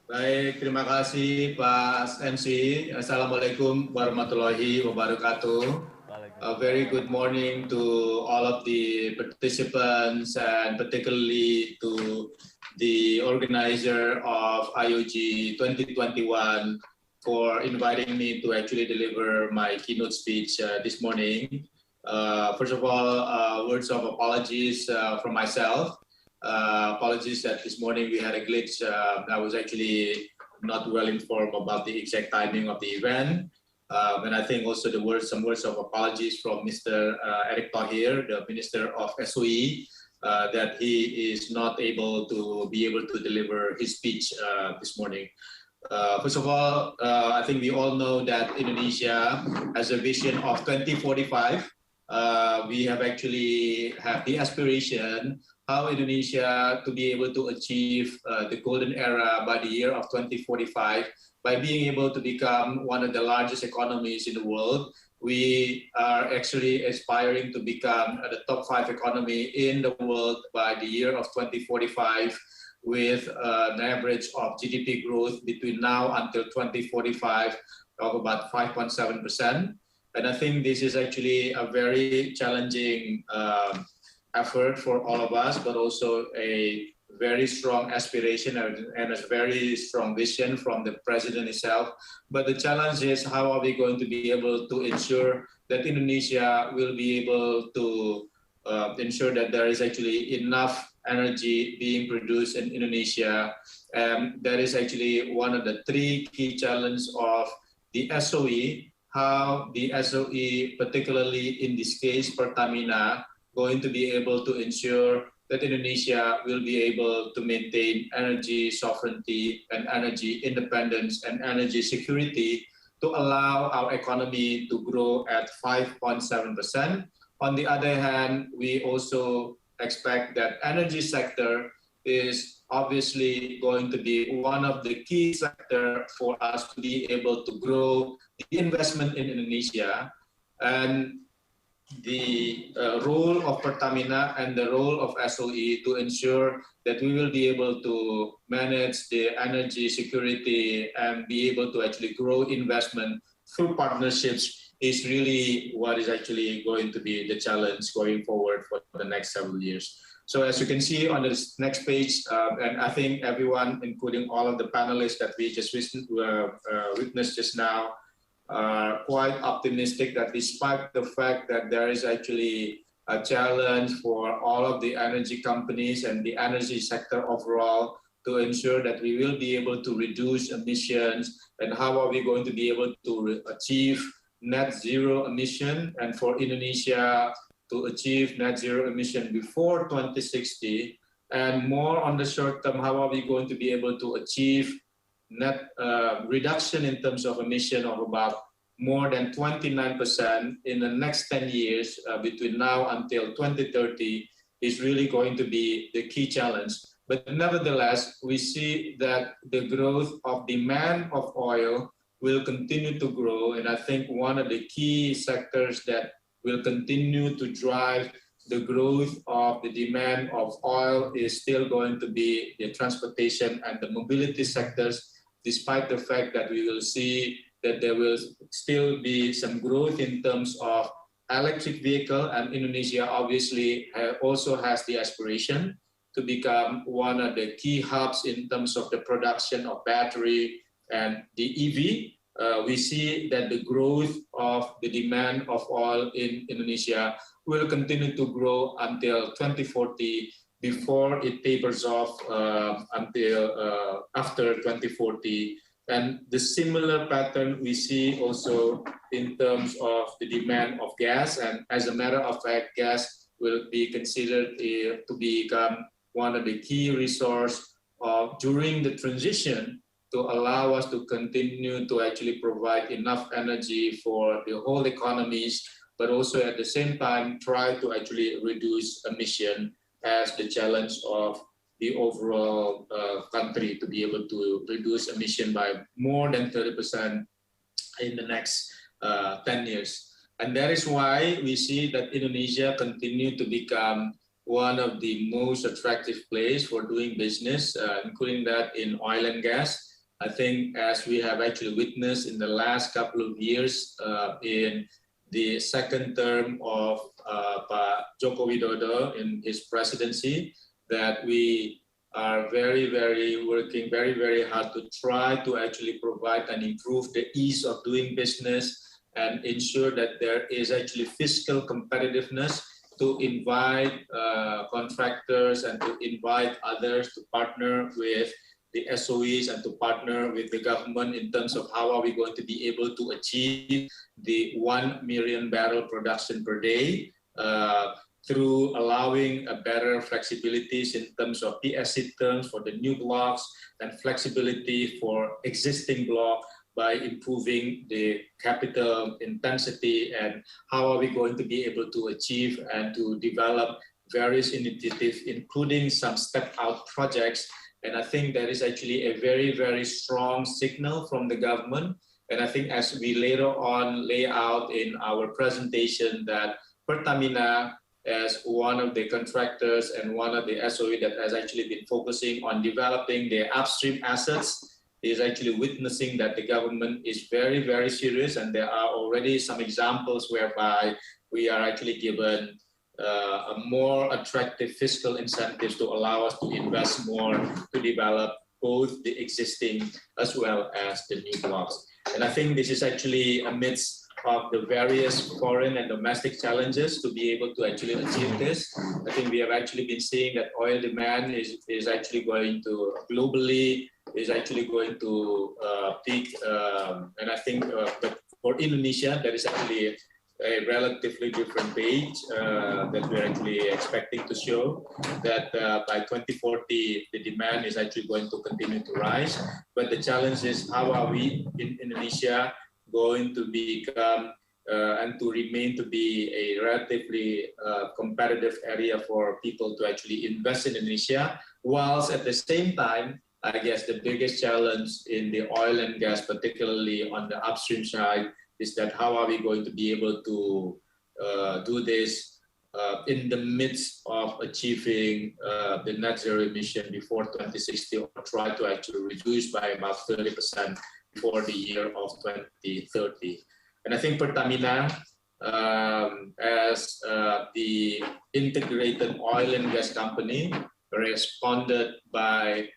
Baik, terima kasih Pak MC. Assalamualaikum warahmatullahi wabarakatuh. A very good morning to all of the participants and particularly to the organizer of IOG 2021 for inviting me to actually deliver my keynote speech this morning. First of all, words of apologies from myself. Apologies that this morning we had a glitch. I was actually not well informed about the exact timing of the event. And I think also some words of apologies from Mr. Erick Thohir, the Minister of SOE, that he is not able to deliver his speech this morning. First of all, I think we all know that Indonesia has a vision of 2045. We have the aspiration how Indonesia to be able to achieve the golden era by the year of 2045 by being able to become one of the largest economies in the world. We are actually aspiring to become the top 5 economy in the world by the year of 2045 with an average of GDP growth between now until 2045 of about 5.7%. And I think this is actually a very challenging effort for all of us, but also a very strong aspiration and a very strong vision from the president himself. But the challenge is how are we going to be able to ensure that Indonesia will be able to ensure that there is actually enough energy being produced in Indonesia. That is actually one of the 3 key challenges of the SOE, how the SOE, particularly in this case, Pertamina, going to be able to ensure that Indonesia will be able to maintain energy sovereignty and energy independence and energy security to allow our economy to grow at 5.7%. On the other hand, we also expect that energy sector is obviously going to be one of the key sector for us to be able to grow the investment in Indonesia. And the role of Pertamina and the role of SOE to ensure that we will be able to manage the energy security and be able to actually grow investment through partnerships is really what is actually going to be the challenge going forward for the next several years. So as you can see on this next page, and I think everyone, including all of the panelists that we just witnessed just now, are quite optimistic that despite the fact that there is actually a challenge for all of the energy companies and the energy sector overall to ensure that we will be able to reduce emissions and how are we going to be able to achieve net zero emission, and for Indonesia to achieve net zero emission before 2060, and more on the short term, how are we going to be able to achieve net reduction in terms of emission of about more than 29% in the next 10 years between now until 2030 is really going to be the key challenge. But nevertheless, we see that the growth of demand of oil will continue to grow. And I think one of the key sectors that will continue to drive the growth of the demand of oil is still going to be the transportation and the mobility sectors, despite the fact that we will see that there will still be some growth in terms of electric vehicle, and Indonesia obviously also has the aspiration to become one of the key hubs in terms of the production of battery and the EV. We see that the growth of the demand of oil in Indonesia will continue to grow until 2040 before it tapers off until after 2040. And the similar pattern we see also in terms of the demand of gas. And as a matter of fact, gas will be considered to become one of the key resource during the transition to allow us to continue to actually provide enough energy for the whole economies, but also at the same time try to actually reduce emission as the challenge of the overall country to be able to reduce emission by more than 30% in the next 10 years. And that is why we see that Indonesia continue to become one of the most attractive places for doing business, including that in oil and gas. I think as we have actually witnessed in the last couple of years in the second term of Pak Joko Widodo in his presidency, that we are working very hard to try to actually provide and improve the ease of doing business and ensure that there is actually fiscal competitiveness to invite contractors and to invite others to partner with the SOEs and to partner with the government in terms of how are we going to be able to achieve the 1 million barrel production per day through allowing a better flexibilities in terms of PSC terms for the new blocks and flexibility for existing block by improving the capital intensity, and how are we going to be able to achieve and to develop various initiatives, including some step-out projects. And I think that is actually a very strong signal from the government. And I think as we later on lay out in our presentation that Pertamina, as one of the contractors and one of the SOE that has actually been focusing on developing their upstream assets, is actually witnessing that the government is very serious, and there are already some examples whereby we are actually given a more attractive fiscal incentives to allow us to invest more to develop both the existing as well as the new blocks. And I think this is actually amidst of the various foreign and domestic challenges to be able to actually achieve this. I think we have actually been seeing that oil demand is actually going to globally is actually going to peak, and I think but for Indonesia there is actually a relatively different page that we're actually expecting to show that by 2040 the demand is actually going to continue to rise. But the challenge is how are we in Indonesia going to become and to remain to be a relatively competitive area for people to actually invest in Indonesia, whilst at the same time, I guess the biggest challenge in the oil and gas, particularly on the upstream side, is that how are we going to be able to do this in the midst of achieving the net zero emission before 2060, or try to actually reduce by about 30% for the year of 2030. And I think Pertamina, as the integrated oil and gas company, responded by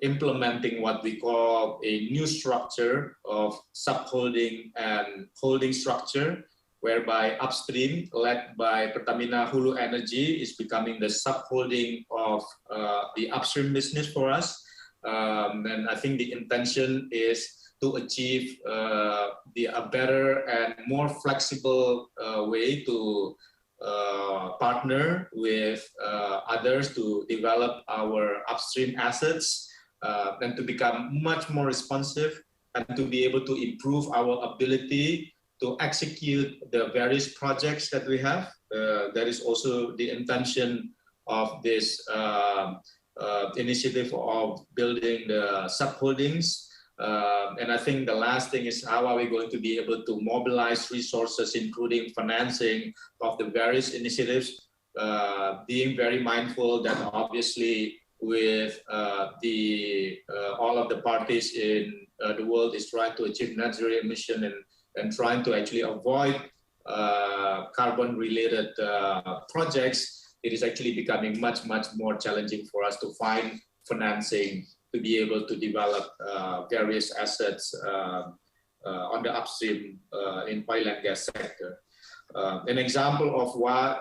implementing what we call a new structure of subholding and holding structure, whereby upstream, led by Pertamina Hulu Energy, is becoming the subholding of the upstream business for us. And I think the intention is to achieve a better and more flexible way to partner with others to develop our upstream assets and to become much more responsive and to be able to improve our ability to execute the various projects that we have. That is also the intention of this initiative of building the subholdings. And I think the last thing is how are we going to be able to mobilize resources, including financing of the various initiatives, being very mindful that obviously with all of the parties in the world is trying to achieve net zero emission and trying to actually avoid carbon-related projects, it is actually becoming much more challenging for us to find financing to be able to develop various assets on the upstream in oil and gas sector. An example of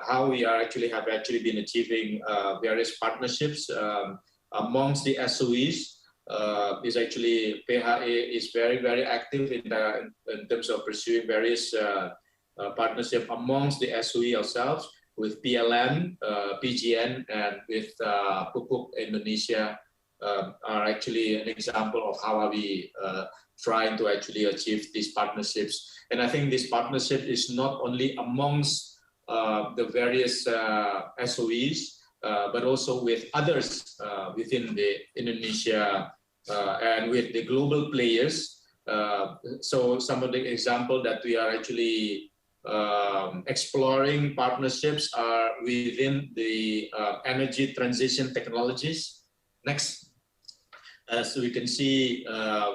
how we have actually been achieving various partnerships amongst the SOEs is actually PHE is very active in terms of pursuing various partnership amongst the SOE ourselves with PLN, PGN, and with Pupuk Indonesia. Are actually an example of how are we trying to actually achieve these partnerships. And I think this partnership is not only amongst the various SOEs, but also with others within the Indonesia and with the global players. So some of the examples that we are actually exploring partnerships are within the energy transition technologies. Next. as we can see,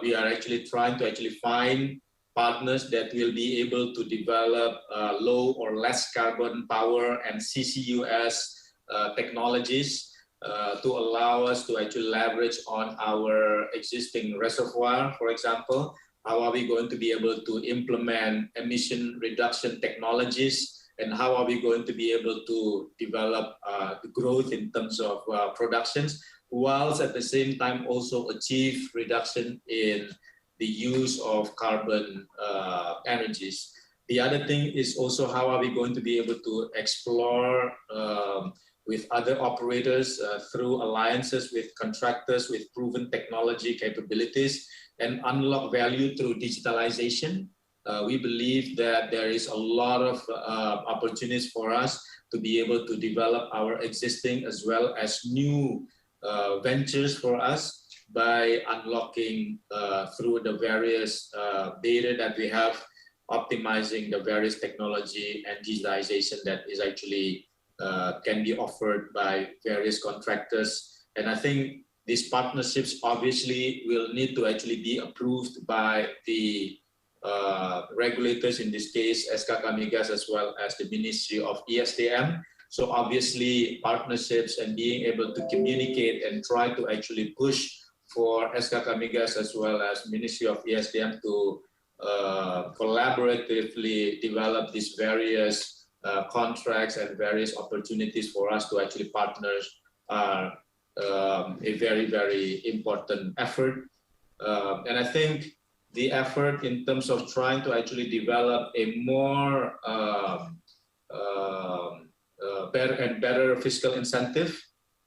we are actually trying to find partners that will be able to develop low or less carbon power and CCUS technologies to allow us to actually leverage on our existing reservoir, for example. How are we going to be able to implement emission reduction technologies, and how are we going to be able to develop the growth in terms of productions, whilst at the same time also achieve reduction in the use of carbon energies. The other thing is also how are we going to be able to explore with other operators through alliances with contractors with proven technology capabilities and unlock value through digitalization. We believe that there is a lot of opportunities for us to be able to develop our existing as well as new ventures for us by unlocking through the various data that we have, optimizing the various technology and digitalization that is actually can be offered by various contractors. And I think these partnerships obviously will need to actually be approved by the regulators, in this case SKK Migas as well as the Ministry of ESDM. So obviously partnerships and being able to communicate and try to actually push for SKK Migas as well as Ministry of ESDM to collaboratively develop these various contracts and various opportunities for us to actually partner are a very, very important effort. And I think the effort in terms of trying to actually develop a more better and better fiscal incentive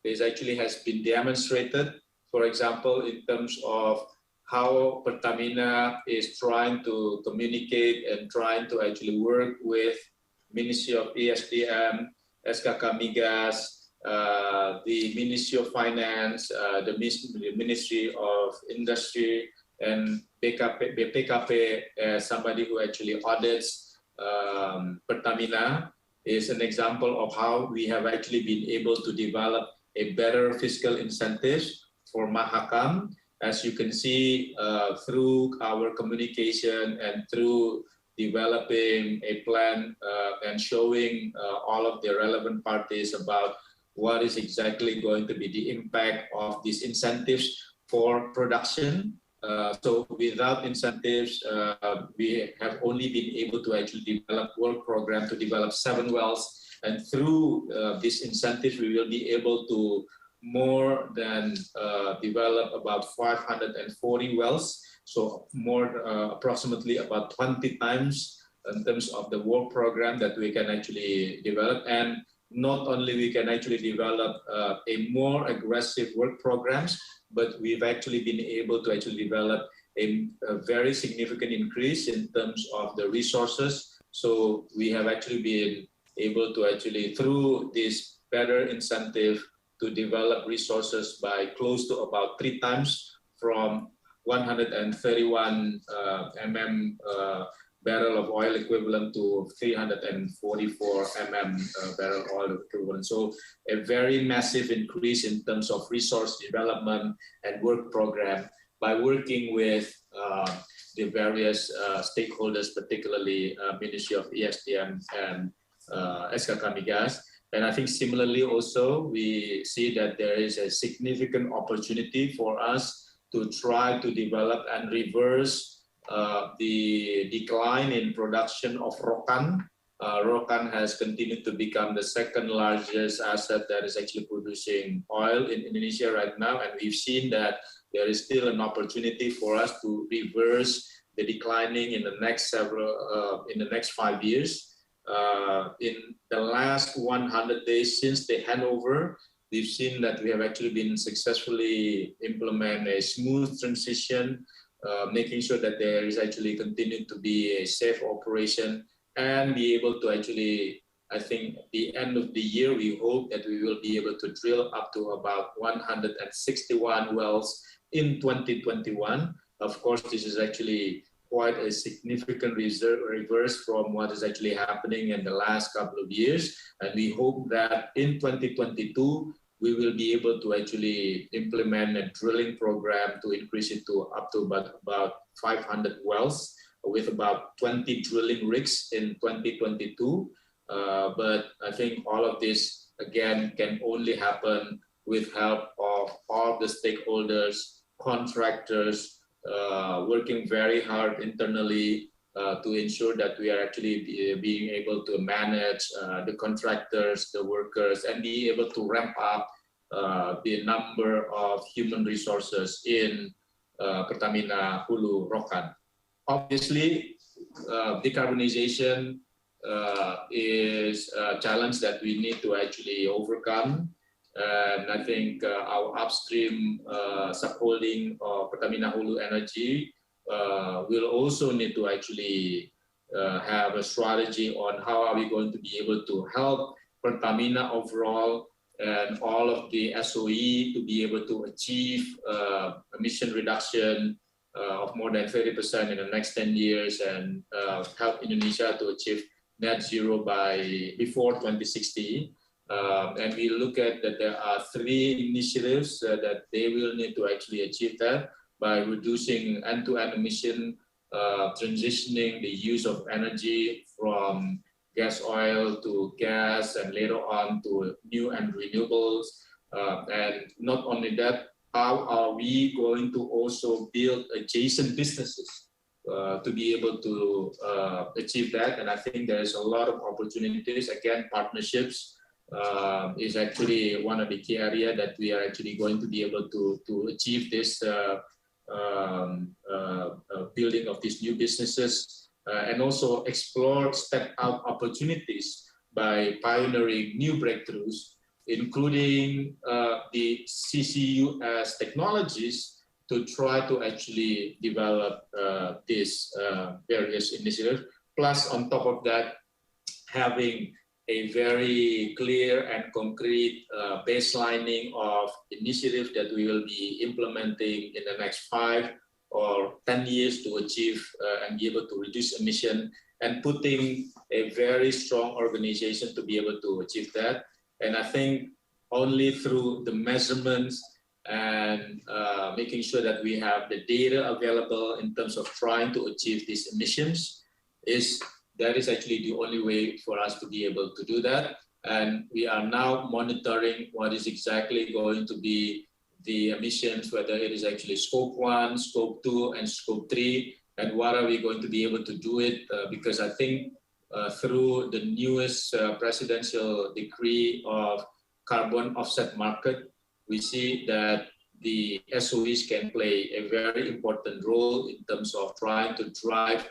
is actually has been demonstrated. For example, in terms of how Pertamina is trying to communicate and trying to actually work with Ministry of ESDM, SKK Migas, the Ministry of Finance, the Ministry of Industry, and BPKP, somebody who actually audits Pertamina, is an example of how we have actually been able to develop a better fiscal incentives for Mahakam. As you can see through our communication and through developing a plan and showing all of the relevant parties about what is exactly going to be the impact of these incentives for production. So without incentives, we have only been able to actually develop work program to develop 7 wells. And through these incentives, we will be able to more than develop about 540 wells. So more approximately about 20 times in terms of the work program that we can actually develop. And not only we can actually develop a more aggressive work programs, but we've actually been able to actually develop a very significant increase in terms of the resources. So we have actually been able to actually, through this better incentive, to develop resources by close to about 3 times from 131 barrel of oil equivalent to 344 barrel oil equivalent. So a very massive increase in terms of resource development and work program by working with the various stakeholders, particularly Ministry of ESDM and SKK Migas. And I think similarly also, we see that there is a significant opportunity for us to try to develop and reverse the decline in production of Rokan. Rokan has continued to become the second largest asset that is actually producing oil in Indonesia right now. And we've seen that there is still an opportunity for us to reverse the declining in the next in the next 5 years. In the last 100 days since the handover, we've seen that we have actually been successfully implement a smooth transition, making sure that there is actually continued to be a safe operation and be able to actually, I think at the end of the year, we hope that we will be able to drill up to about 161 wells in 2021. Of course, this is actually quite a significant reverse from what is actually happening in the last couple of years. And we hope that in 2022, we will be able to actually implement a drilling program to increase it to up to about 500 wells with about 20 drilling rigs in 2022. But I think all of this, again, can only happen with help of all the stakeholders, contractors, working very hard internally to ensure that we are actually being able to manage the contractors, the workers, and be able to ramp up the number of human resources in Pertamina Hulu Rokan. Obviously, decarbonization is a challenge that we need to actually overcome. And I think our upstream subholding of Pertamina Hulu Energy will also need to actually have a strategy on how are we going to be able to help Pertamina overall and all of the SOE to be able to achieve emission reduction of more than 30% in the next 10 years and help Indonesia to achieve net zero before 2060. And we look at that there are 3 initiatives that they will need to actually achieve that by reducing end-to-end emission, transitioning the use of energy from gas oil to gas and later on to new and renewables. And not only that, how are we going to also build adjacent businesses to be able to achieve that? And I think there is a lot of opportunities. Again, partnerships is actually one of the key areas that we are actually going to be able to achieve this building of these new businesses and also explore step out opportunities by pioneering new breakthroughs, including the CCUS technologies to try to actually develop these various initiatives. Plus, on top of that, having a very clear and concrete baselining of initiatives that we will be implementing in the next 5 or 10 years to achieve and be able to reduce emission, and putting a very strong organization to be able to achieve that. And I think only through the measurements and making sure that we have the data available in terms of trying to achieve these emissions that is actually the only way for us to be able to do that. And we are now monitoring what is exactly going to be the emissions, whether it is actually scope 1, scope 2, and scope 3, and what are we going to be able to do it, because I think through the newest presidential decree of carbon offset market, we see that the SOEs can play a very important role in terms of trying to drive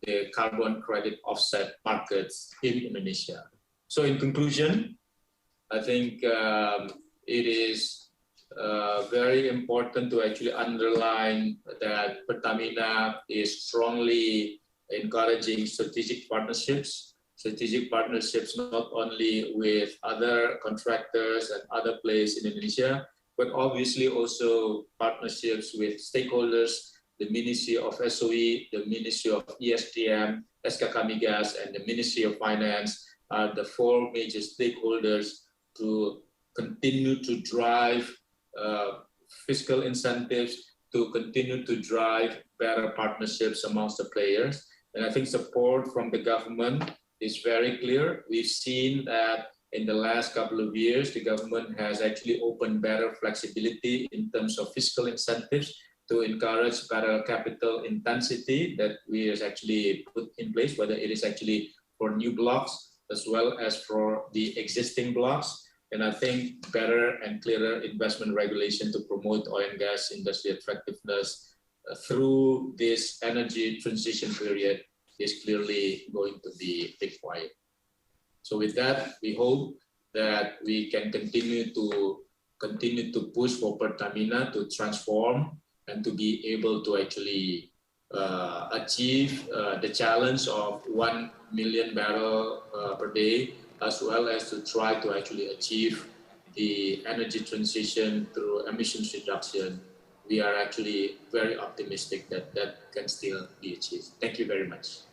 the carbon credit offset markets in Indonesia. So in conclusion, I think it is very important to actually underline that Pertamina is strongly encouraging strategic partnerships not only with other contractors and other players in Indonesia, but obviously also partnerships with stakeholders, the Ministry of SOE, the Ministry of ESDM, SKK Migas, and the Ministry of Finance are the 4 major stakeholders to continue to drive fiscal incentives, to continue to drive better partnerships amongst the players. And I think support from the government is very clear. We've seen that in the last couple of years, the government has actually opened better flexibility in terms of fiscal incentives to encourage better capital intensity that we has actually put in place, whether it is actually for new blocks as well as for the existing blocks. And I think better and clearer investment regulation to promote oil and gas industry attractiveness through this energy transition period is clearly going to be required. So with that, we hope that we can continue to push for Pertamina to transform and to be able to actually achieve the challenge of 1 million barrel per day, as well as to try to actually achieve the energy transition through emissions reduction. We are actually very optimistic that that can still be achieved. Thank you very much.